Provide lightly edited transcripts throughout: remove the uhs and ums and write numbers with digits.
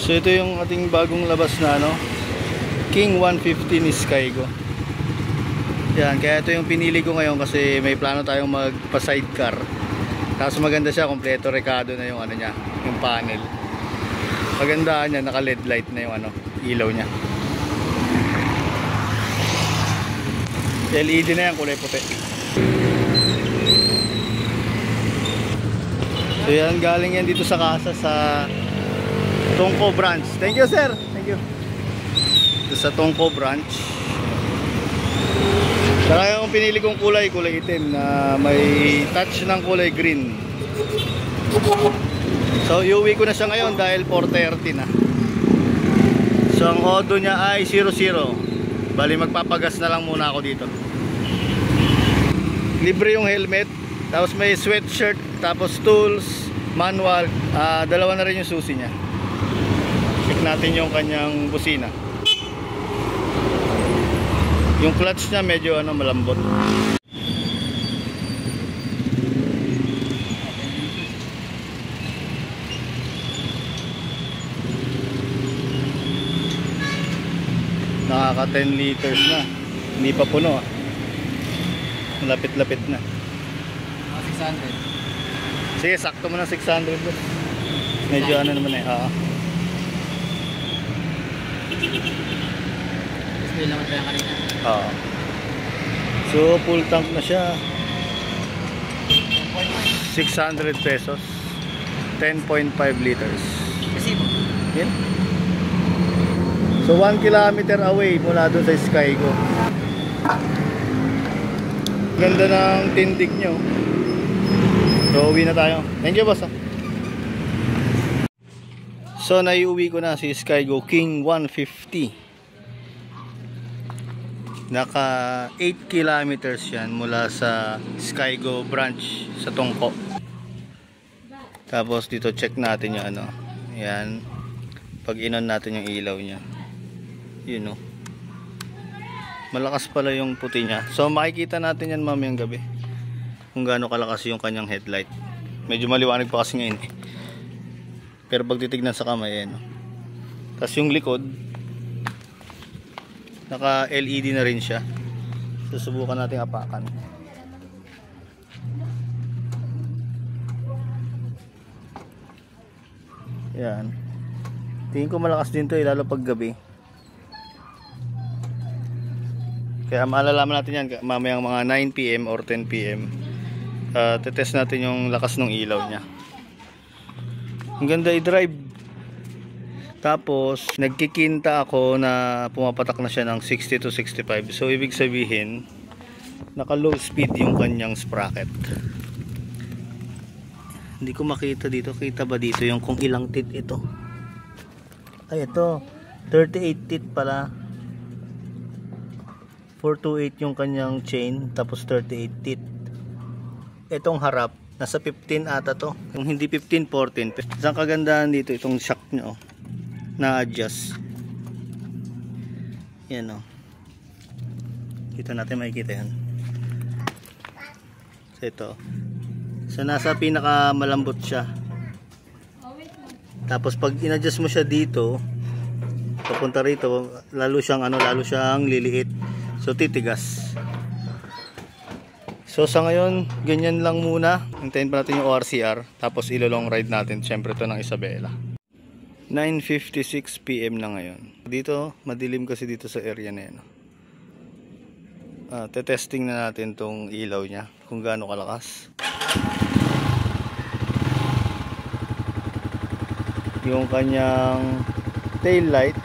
So ito yung ating bagong labas na ano, King 150 ni Skygo. Yan, kaya ito yung pinili ko ngayon kasi may plano tayong magpa sidecar. Tapos maganda siya, kompleto rekado na yung ano niya, yung panel. Magandaan niya, naka LED light na yung ano, ilaw niya. LED na yan, kulay puti. So yan, galing yan dito sa casa sa Tongko branch. Thank you sir, thank you. Dito sa Tongko branch. Saka yung pinili kong kulay, kulay itim na may touch ng kulay green. So iuwi ko na siya ngayon dahil 4:30 na. So ang odo niya ay 00. Bali magpapagas na lang muna ako dito. Libre yung helmet, tapos may sweatshirt, tapos tools, manual, dalawa na rin yung susi niya. Check natin yung kanyang busina. Yung clutch niya medyo ano, malambot. Nakaka 10 liters na. Hindi pa puno ah. Lapit-lapit na. 600. Sige, sakto mo na 600 bro. Medyo ano naman eh. Display naman tayo kanina. So full tank na siya. 600 pesos. 10.5 liters. Kasi po. Yan. So 1 kilometer away mula doon sa Skygo. Ganda ng tindig nyo. So uwi na tayo. Thank you boss. So naiuwi ko na si Skygo King 150. Naka 8 kilometers yan mula sa Skygo branch sa Tongko. Tapos dito check natin yung ano. Yan. Pag inon natin yung ilaw niya. Yun o. Malakas pala yung puti niya. So makikita natin yan mamayang gabi kung gaano kalakas yung kanyang headlight. Medyo maliwanag pa kasi ngayon eh. Pero pag titignan sa kamay no? Tapos yung likod naka LED na rin siya. Susubukan natin apakan. Yan. Tingin ko malakas din to lalo pag gabi. Kaya malalaman natin yan mamayang mga 9 PM or 10 PM. Tetest natin yung lakas ng ilaw niya. Ang ganda i-drive. Tapos nagkikinta ako na pumapatak na siya ng 60 to 65. So ibig sabihin naka low speed yung kanyang sprocket. Hindi ko makita dito. Kita ba dito yung kung ilang teeth ito? Ay ito 38 teeth pala. 428 yung kanyang chain, tapos 38 teeth. Itong harap nasa 15 ata to. Yung hindi 15, 14. Isang kagandahan dito itong shock nyo na-adjust. Yan o. Dito natin makikita yan. So ito. So nasa pinaka malambot siya. Tapos pag in-adjust mo siya dito, papunta rito, lalo siyang liliit. So titigas. So sa ngayon, ganyan lang muna. Hintayin pa natin yung ORCR. Tapos ilo-long ride natin. Siyempre ito ng Isabela. 9:56 PM na ngayon. Dito, madilim kasi dito sa area na yan. Tetesting na natin tong ilaw niya. Kung gaano kalakas. Yung kanyang tail light.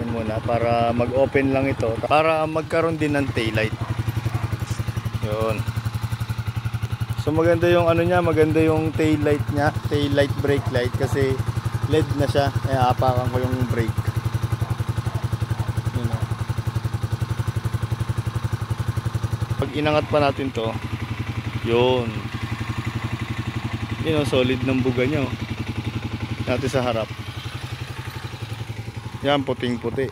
Yan muna. Para mag-open lang ito. Para magkaroon din ng tail light. Yun. So maganda yung ano niya, maganda yung tail light niya, tail light brake light kasi LED na siya. Kaya apakan ko yung brake. Yun. Pag inangat pa natin to, yun. Yun, solid ng buga niya. Natin sa harap. Yan, puting puti.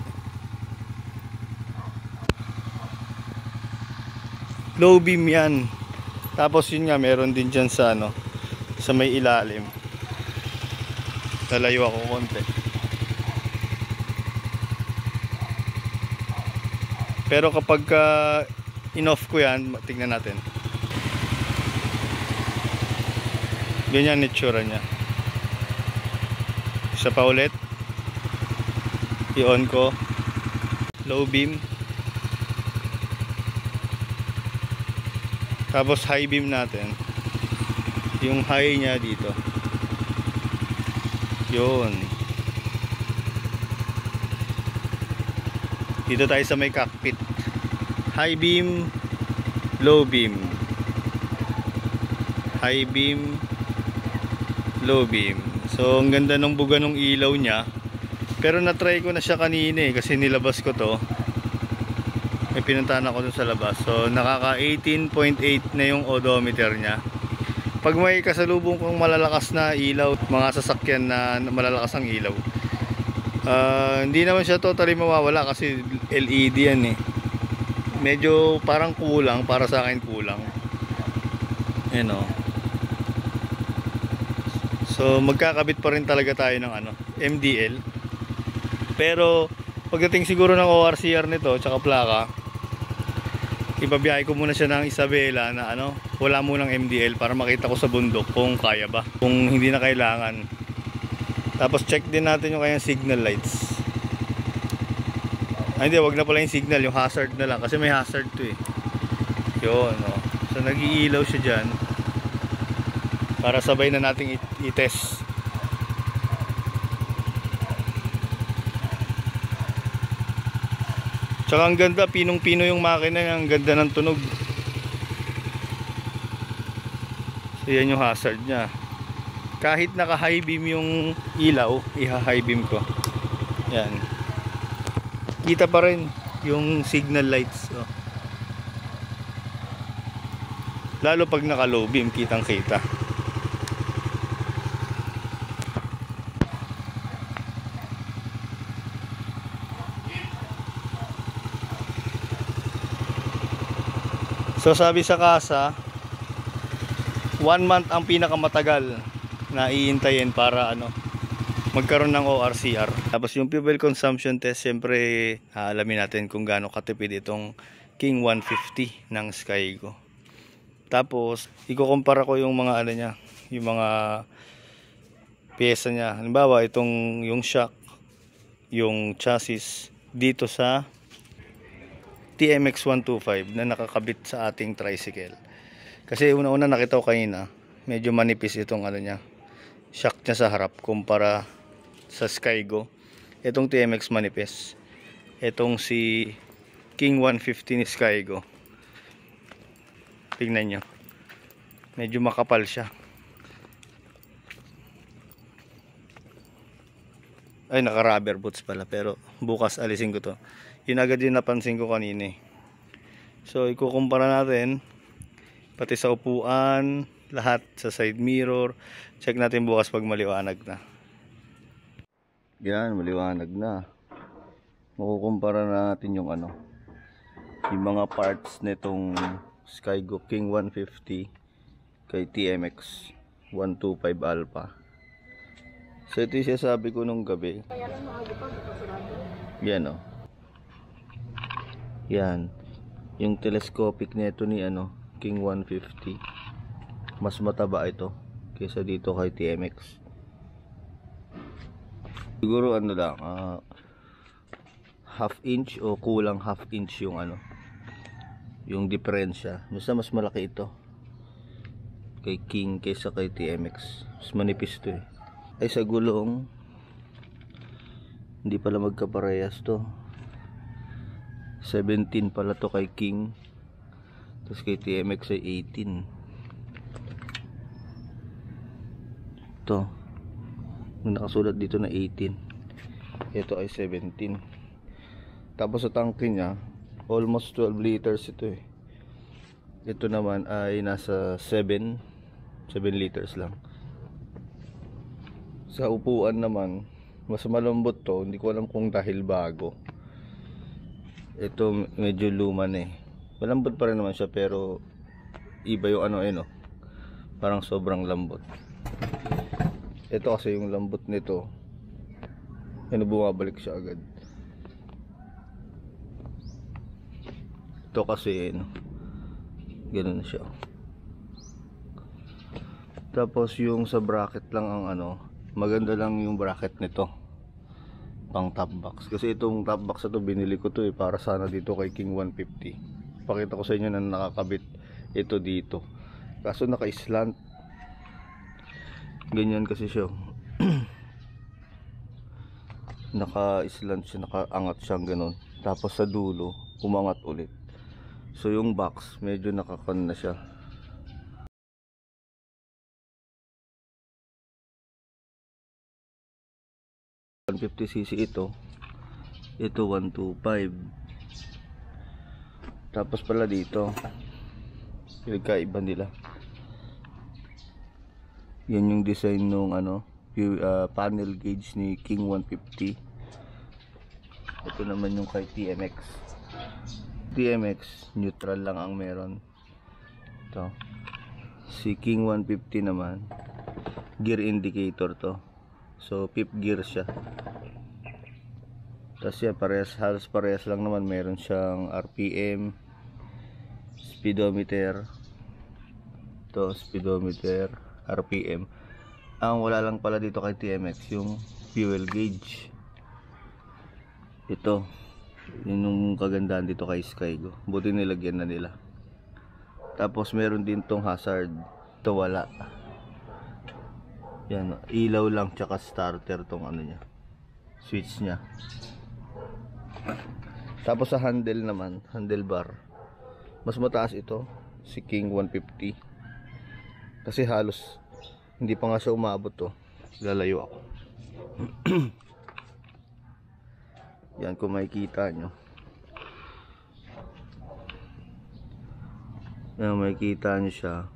Low beam yan. Tapos yun nga, meron din dyan sa ano, sa may ilalim. Lalayo ako konti. Pero kapag in-off ko yan, tingnan natin. Ganyan itsura niya. Isa pa ulit. I-on ko. Low beam. Tapos high beam natin. Yung high niya dito. Yun. Dito tayo sa may cockpit. High beam, low beam. High beam, low beam. So ang ganda ng buga ng ilaw niya. Pero na-try ko na siya kanina kasi nilabas ko to. May pinuntahan ako dun sa labas. So nakaka 18.8 na yung odometer niya. Pag may kasalubong kong malalakas na ilaw, mga sasakyan na malalakas ang ilaw, hindi naman siya totally mawawala kasi LED yan medyo parang kulang, para sa akin kulang. So magkakabit pa rin talaga tayo ng MDL. Pero pagdating siguro ng ORCR nito tsaka plaka, ibabiyahe ko muna siya ng Isabela na wala munang MDL para makita ko sa bundok kung kaya ba, kung hindi na kailangan. Tapos check din natin yung kanyang signal lights. Hindi, wag na pala yung signal, yung hazard na lang kasi may hazard to yun. So nag-iilaw siya dyan para sabay na nating i-test. Tsaka ang ganda, pinong-pino yung makina niya, ang ganda ng tunog. So yan yung hazard niya. Kahit naka high beam yung ilaw, iha-high beam ko. Yan. Kita pa rin yung signal lights. Lalo pag naka low beam, kitang kita. So sabi sa kasa, 1 month ang pinakamatagal na iintayin para magkaroon ng ORCR. Tapos yung fuel consumption test, siyempre alamin natin kung gaano katipid itong King 150 ng Skygo. Tapos ikukumpara ko yung mga niya, yung mga pyesa niya. Halimbawa yung shock, yung chassis dito sa TMX 125 na nakakabit sa ating tricycle. Kasi una-una nakita ko kanina, medyo manipis itong niya, shock niya sa harap kumpara sa Skygo. Itong TMX manipis. Itong si King 150 ni Skygo, tingnan nyo, medyo makapal siya. Ay, naka rubber boots pala, pero bukas alisin ko to. Yun agad yung napansin ko kanina So ikukumpara natin pati sa upuan, lahat sa side mirror. Check natin bukas pag maliwanag na. Yan, maliwanag na. Makukumpara natin yung yung mga parts nitong Skygo King 150 kay TMX 125 Alpha. So ito yung sinasabi ko nung gabi. Yan Yan. Yung telescopic nito ni King 150. Mas mataba ito kaysa dito kay TMX. Siguro lang, half inch o kulang half inch yung yung diferensya. Basta mas malaki ito kay King kaysa kay TMX. Mas manipis to Ay, sa gulong hindi pala magkaparehas to. 17 pala to kay King, tapos kay TMX ay 18. Ito nakasulat dito na 18, ito ay 17. Tapos sa tangke nya almost 12 liters ito ito naman ay nasa 7 liters lang. Sa upuan naman mas malambot to, hindi ko alam kung dahil bago. Ito medyo luma malambot pa rin naman siya, pero iba yung parang sobrang lambot. Ito kasi yung lambot nito, ano, bumabalik siya agad. Ito kasi ano, ganun na siya. Tapos yung sa bracket lang ang ano, maganda lang yung bracket nito pang top box. Kasi itong top box na to, binili ko to para sana dito kay King 150. Pakita ko sa inyo na nakakabit ito dito. Kaso naka-slant. Ganyan kasi siya. Naka-slant siya, nakaangat siyang ganun. Tapos sa dulo, umangat ulit. So yung box, medyo nakakon na siya. 150cc ito 125. Tapos pala dito pinagkaiba nila, yan yung design nung ano, panel gauge ni King 150. Ito naman yung kay TMX. TMX neutral lang ang meron. Ito si King 150 naman, gear indicator to. So 5th gear siya. Tapos yan, halos parehas lang naman. Meron siyang RPM, speedometer. Ito, speedometer, RPM. Ang wala lang pala dito kay TMX, yung fuel gauge. Ito, yun yung kagandahan dito kay Skygo. Buti nilagyan na nila. Tapos meron din tong hazard. Ito wala. Yan, ilaw lang tsaka starter tong ano niya, switch niya. Tapos sa handle naman, handlebar, mas mataas ito si King 150. Kasi halos hindi pa nga siya umabot to. Lalayo ako. Yan, kung makikita nyo. Yan, makikita nyo siya.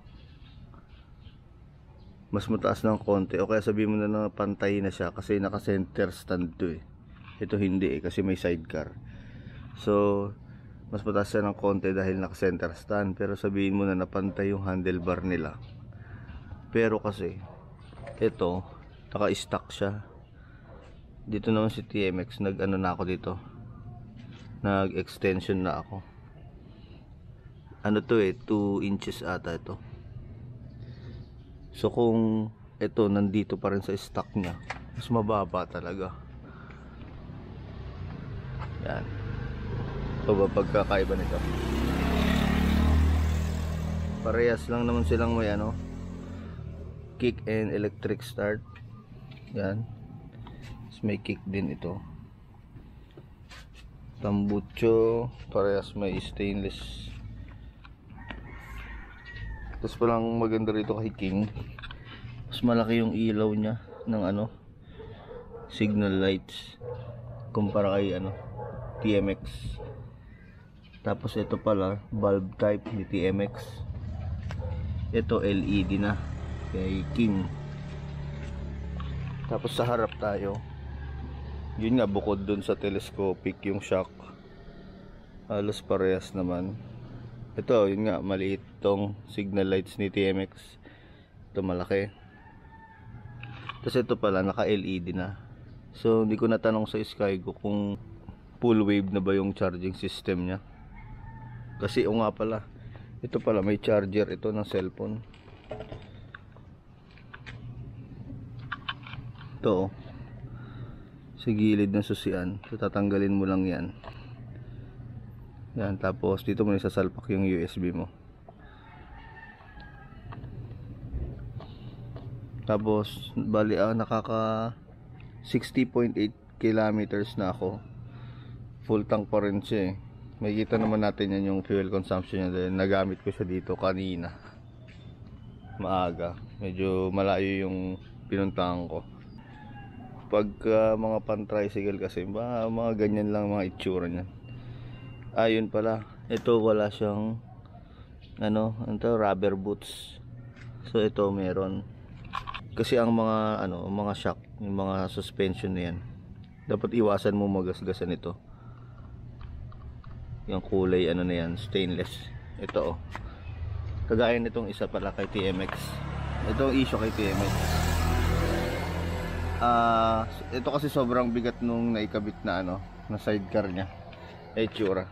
Mas mataas ng konti, o kaya sabihin mo na na pantay na siya kasi naka center stand to eh. Ito hindi eh, kasi may sidecar. So mas mataas siya ng konti dahil naka center stand, pero sabihin mo na napantay yung handlebar nila. Pero kasi ito naka stock siya. Dito naman si TMX, nag ano na ako dito, nag extension na ako. Ano to eh, 2 inches ata ito. So kung ito nandito pa rin sa stock niya, mas mababa talaga. Yan. Ito ba pagkakaiba nito? Parehas lang naman silang may ano, kick and electric start. Yan. Tapos may kick din ito. Tambucho, parehas may stainless. Tapos palang maganda rito kay King, mas malaki yung ilaw niya ng ano, signal lights kumpara kay ano, TMX. Tapos ito pala bulb type ni TMX, ito LED na kay King. Tapos sa harap tayo, yun nga, bukod dun sa telescopic yung shock, halos parehas naman. Ito, yun nga, maliit tong signal lights ni TMX. Ito malaki. Tapos ito pala, naka LED na. So, hindi ko natanong sa Skygo kung full wave na ba yung charging system niya. Kasi o nga pala, ito pala, may charger ito ng cellphone. Ito, sa gilid ng susian. So, tatanggalin mo lang yan. Yan, tapos dito mo isasalpak yung USB mo. Tapos bali nakaka 60.8 kilometers na ako. Full tank pa rin siya eh. Makikita naman natin yan yung fuel consumption niya dahil nagamit ko siya dito kanina. Maaga. Medyo malayo yung pinuntahan ko. Pag mga pan-tricycle kasi mga ganyan lang mga itsura niyan. Ayun pala, ito wala siyang ano, rubber boots. So ito meron. Kasi ang mga ano, mga shock, yung mga suspension na yan, dapat iwasan mo magasgasan ito. Yung kulay ano na yan, stainless. Ito oh. Kagaya nitong isa pala kay TMX. Ito ang issue kay TMX. Ito kasi sobrang bigat nung naikabit na ano, na sidecar niya. Itsura.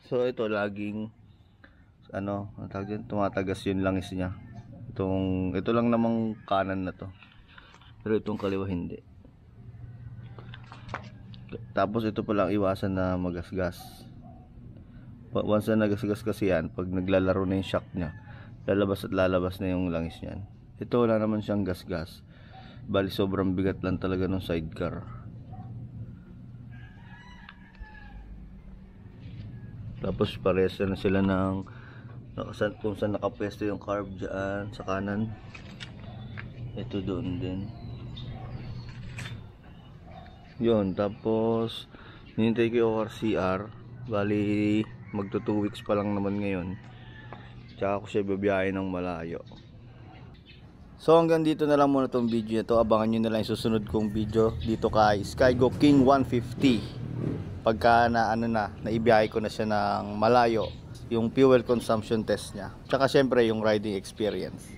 So ito laging ano, ang tawag dyan, tumatagas yung langis niya. Ito lang namang kanan na to. Pero itong kaliwa hindi. Tapos ito pa lang iwasan na magasgas. Once na nagasgas kasi yan, pag naglalaro na yung shock niya, lalabas at lalabas na yung langis niyan. Ito wala naman siyang gasgas. Bali sobrang bigat lang talaga ng sidecar. Tapos parehas na sila ng kung saan nakapwesto yung carb dyan sa kanan. Ito doon din. Yun, tapos hinintay ko yung ORCR. Bali magto 2 weeks pa lang naman ngayon. Tsaka ako siya babiyahe ng malayo. So hanggang dito na lang muna tong video na to. Abangan nyo na lang yung susunod kong video dito kay Skygo King 150. Pagka naibiyahe ko na siya ng malayo, yung fuel consumption test niya. Tsaka syempre yung riding experience.